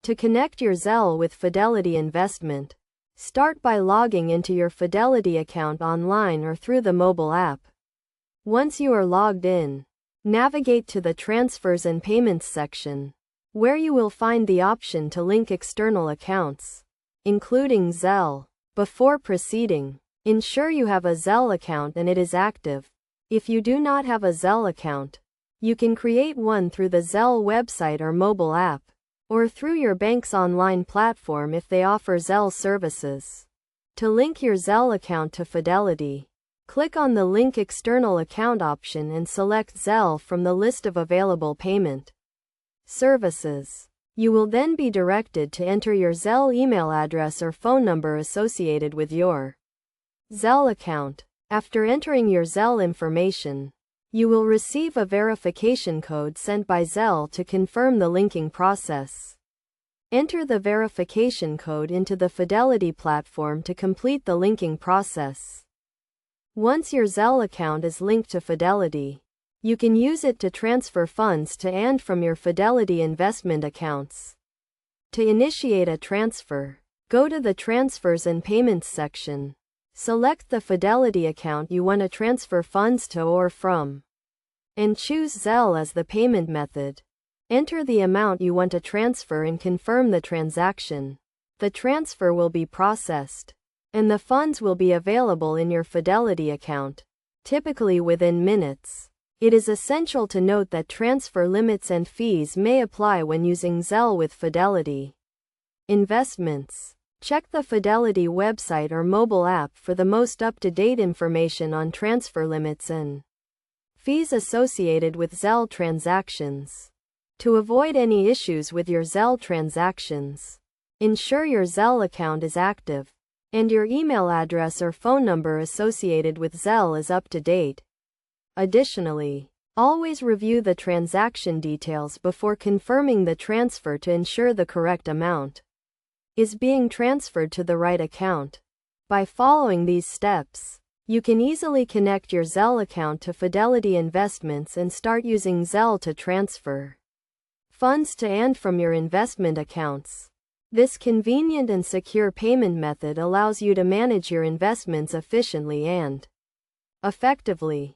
To connect your Zelle with Fidelity Investment, start by logging into your Fidelity account online or through the mobile app. Once you are logged in, navigate to the Transfers and Payments section, where you will find the option to link external accounts, including Zelle. Before proceeding, ensure you have a Zelle account and it is active. If you do not have a Zelle account, you can create one through the Zelle website or mobile app, or through your bank's online platform if they offer Zelle services. To link your Zelle account to Fidelity, click on the Link External Account option and select Zelle from the list of available payment services. You will then be directed to enter your Zelle email address or phone number associated with your Zelle account. After entering your Zelle information, you will receive a verification code sent by Zelle to confirm the linking process. Enter the verification code into the Fidelity platform to complete the linking process. Once your Zelle account is linked to Fidelity, you can use it to transfer funds to and from your Fidelity investment accounts. To initiate a transfer, go to the Transfers and Payments section. Select the Fidelity account you want to transfer funds to or from, and choose Zelle as the payment method. Enter the amount you want to transfer and confirm the transaction. The transfer will be processed, and the funds will be available in your Fidelity account, typically within minutes. It is essential to note that transfer limits and fees may apply when using Zelle with Fidelity Investments. Check the Fidelity website or mobile app for the most up-to-date information on transfer limits and fees associated with Zelle transactions. To avoid any issues with your Zelle transactions, ensure your Zelle account is active, and your email address or phone number associated with Zelle is up to date. Additionally, always review the transaction details before confirming the transfer to ensure the correct amount is being transferred to the right account. By following these steps, you can easily connect your Zelle account to Fidelity Investments and start using Zelle to transfer funds to and from your investment accounts. This convenient and secure payment method allows you to manage your investments efficiently and effectively.